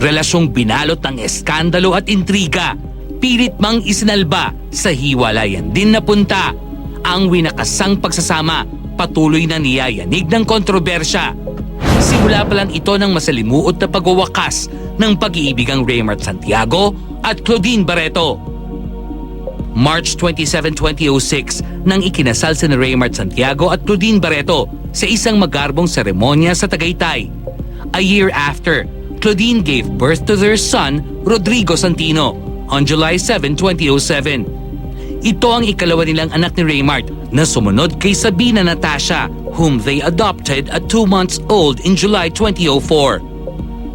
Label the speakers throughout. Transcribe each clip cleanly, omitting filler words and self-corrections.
Speaker 1: Relasyong binalot ng eskandalo at intriga. Pilit mang isinalba, sa hiwalayan din napunta. Ang winakasang pagsasama, patuloy na niyayanig ng kontrobersya. Simula pa lang ito ng masalimuot na pagwawakas ng pag-iibigang Raymart Santiago at Claudine Barreto. March 27, 2006 nang ikinasal si Raymart Santiago at Claudine Barreto sa isang magarbong seremonya sa Tagaytay. A year after, Claudine gave birth to their son, Rodrigo Santino, on July 7, 2007. Ito ang ikalawa nilang anak ni Raymart na sumunod kay Sabina Natasha, whom they adopted at 2 months old in July 2004.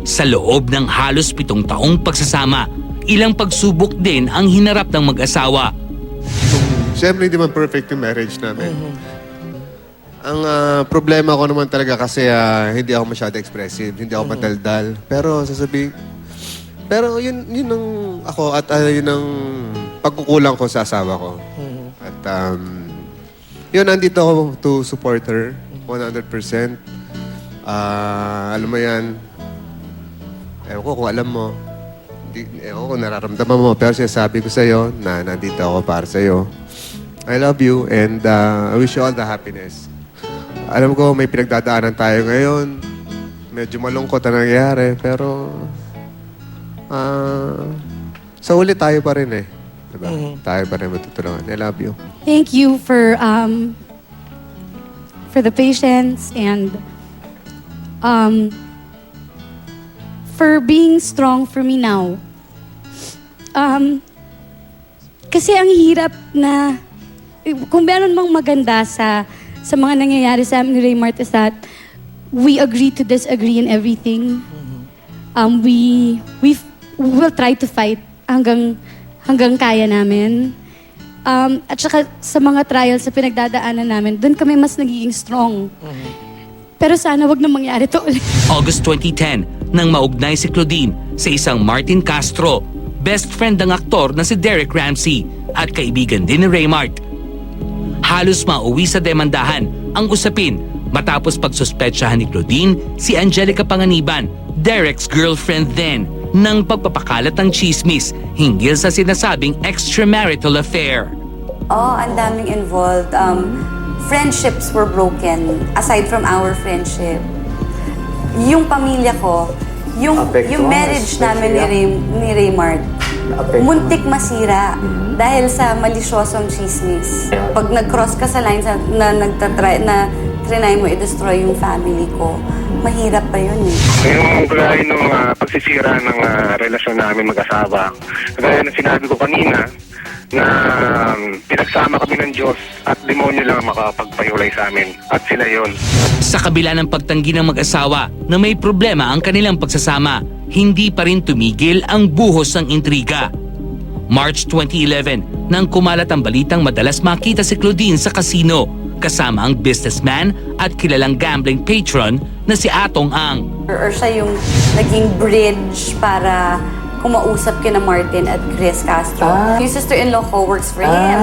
Speaker 1: Sa loob ng halos 7 taong pagsasama, ilang pagsubok din ang hinarap ng mag-asawa.
Speaker 2: Siyempre, hindi man perfect yung marriage namin. Ang problema ko naman talaga kasi hindi ako masyado expressive, hindi ako madaldal. Pero pero yun ang ako at yun ang pagkukulang ko sa asawa ko. At yun, nandito ako to support her 100%. Alam mo yan, ewan ko kung alam mo, ewan ko kung nararamdaman mo, pero sinasabi ko sa'yo na nandito ako para sa'yo. I love you and I wish you all the happiness. Alam ko may pinagdadaanan tayo ngayon. Medyo malungkot ang nangyayari, pero sa uli tayo pa rin eh. Diba? Tayo pa rin matutulungan. I love you.
Speaker 3: Thank you for the patience and for being strong for me now. Kasi ang hirap na kung meron mang maganda sa mga nangyayari sa amin ni Raymart is that we agree to disagree in everything. We will try to fight hanggang kaya namin. At saka sa mga trials sa pinagdadaanan namin, doon kami mas nagiging strong. Pero sana wag na mangyari to ulit.
Speaker 1: August 2010, nang maugnay si Claudine sa isang Martin Castro, best friend ng aktor na si Derek Ramsey at kaibigan din ni Raymart. Halos mauwi sa demandahan ang usapin matapos pagsuspetsyahan ni Claudine si Angelica Panganiban, Derek's girlfriend then, ng pagpapakalat ng chismis hinggil sa sinasabing extramarital affair.
Speaker 4: Ang daming involved. Friendships were broken aside from our friendship. Yung pamilya ko, yung marriage namin ni Raymart, muntik masira dahil sa malisyosong chismis. Pag nag-cross ka sa lines na trinay mo i-destroy yung family ko, mahirap pa yun eh.
Speaker 5: Yung gaya ng pagsisira ng relasyon namin mag-asawa, gaya ng sinabi ko kanina, na pinagsama kami ng Diyos at demonyo lang makapagpahulay sa amin. At sila yon.
Speaker 1: Sa kabila ng pagtanggi ng mag-asawa na may problema ang kanilang pagsasama, hindi pa rin tumigil ang buhos ng intriga. March 2011, nang kumalat ang balitang madalas makita si Claudine sa casino, kasama ang businessman at kilalang gambling patron na si Atong Ang.
Speaker 4: Or siya yung naging bridge para kumausap kina Martin at Chris Castro. Yung sister-in-law ko works for him.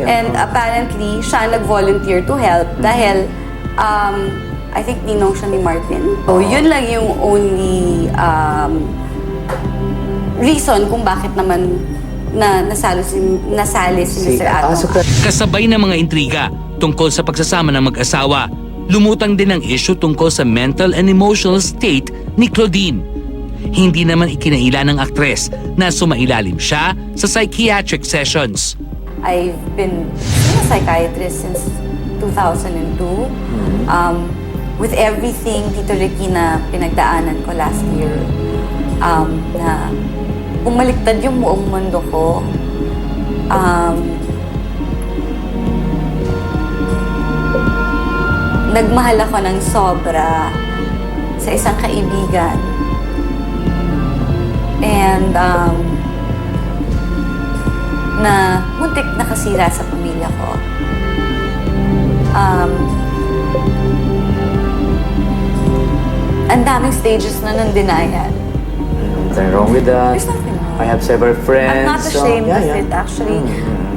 Speaker 4: And apparently, siya nag-volunteer to help dahil I think ninong siya ni Martin. So yun lang yung only reason kung bakit naman nasali si Mr. Atong.
Speaker 1: Kasabay ng mga intriga tungkol sa pagsasama ng mag-asawa, lumutang din ang issue tungkol sa mental and emotional state ni Claudine. Hindi naman ikinailan ng aktres na sumailalim siya sa psychiatric sessions.
Speaker 4: I've been a psychiatrist since 2002. With everything, Tito Ricky, na pinagdaanan ko last year, na bumaliktad yung buong mundo ko. Nagmahal ako ng sobra sa isang kaibigan. And na muntik nakasira sa pamilya ko. Ang daming stages na ng denial.
Speaker 6: Nothing wrong with that.
Speaker 4: There's nothing wrong.
Speaker 6: I have several friends.
Speaker 4: I'm not ashamed of it, actually.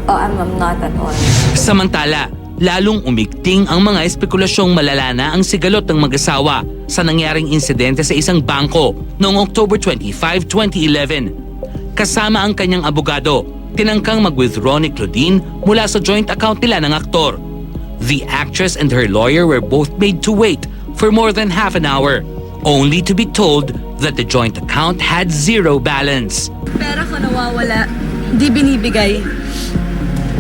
Speaker 4: I'm not at all.
Speaker 1: Samantala, lalong umigting ang mga espekulasyong malala na ang sigalot ng mag-asawa sa nangyaring insidente sa isang bangko noong October 25, 2011. Kasama ang kanyang abogado, tinangkang mag-withdraw ni Claudine mula sa joint account nila ng aktor. The actress and her lawyer were both made to wait for more than half an hour, only to be told that the joint account had zero balance.
Speaker 7: Pera ko nawawala, di binibigay.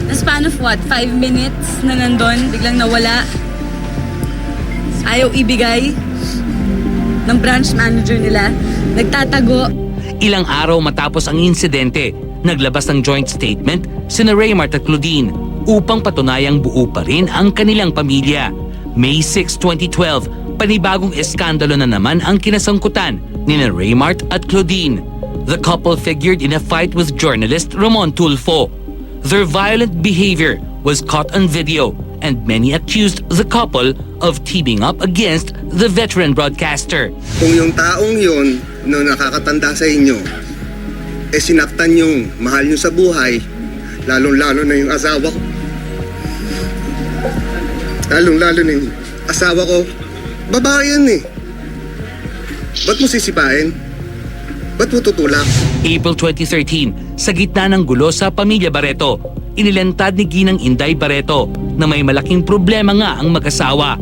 Speaker 7: The span of what, 5 minutes na nandun, biglang nawala. Ayaw ibigay ng branch manager nila. Nagtatago.
Speaker 1: Ilang araw matapos ang insidente, naglabas ng joint statement sina Raymart at Claudine upang patunayang buo pa rin ang kanilang pamilya. May 6, 2012, panibagong eskandalo na naman ang kinasangkutan ni Raymart at Claudine. The couple figured in a fight with journalist Ramon Tulfo. Their violent behavior was caught on video and many accused the couple of teaming up against the veteran broadcaster.
Speaker 8: Kung yung taong yun na nakakatanda sa inyo, sinaktan yung mahal nyo sa buhay, lalong-lalo na yung asawa ko. Lalong-lalo na yung asawa ko, babae yan eh. Ba't mo sisipain? Ba't mo tutulak?
Speaker 1: April 2013, sa gitna ng gulo sa pamilya Barreto, inilantad ni Ginang Inday Barreto na may malaking problema nga ang mag-asawa.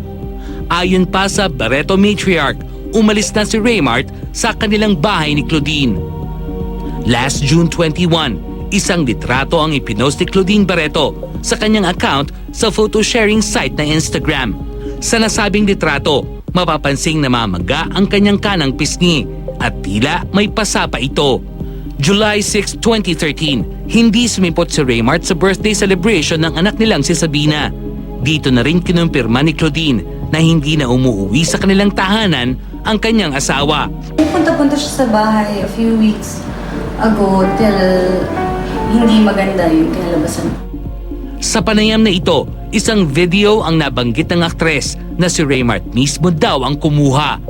Speaker 1: Ayon pa sa Barreto matriarch, umalis na si Raymart sa kanilang bahay ni Claudine. Last June 21, isang litrato ang ipinost ni Claudine Barreto sa kanyang account sa photo sharing site na Instagram. Sa nasabing litrato, mapapansing namamaga ang kanyang kanang pisngi at tila may pasa pa ito. July 6, 2013, hindi sumipot si Raymart sa birthday celebration ng anak nilang si Sabina. Dito na rin kinumpirma ni Claudine na hindi na umuwi sa kanilang tahanan ang kanyang asawa.
Speaker 4: Punta-punta siya sa bahay a few weeks ago till hindi maganda yung kinalabasan.
Speaker 1: Sa panayam na ito, isang video ang nabanggit ng aktres na si Raymart mismo daw ang kumuha.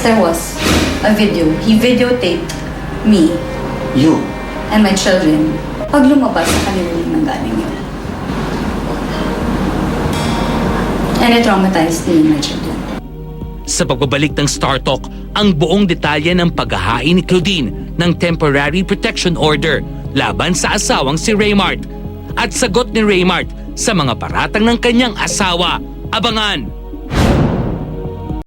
Speaker 4: There was a video. He videotaped me
Speaker 6: You.
Speaker 4: and my children. Pag lumabas sa kanila yung nanggaling yun. And it traumatized me and my children.
Speaker 1: Sa pagbabalik ng Star Talk, ang buong detalye ng paghahain ni Claudine ng temporary protection order laban sa asawang si Raymart at sagot ni Raymart sa mga paratang ng kanyang asawa. Abangan!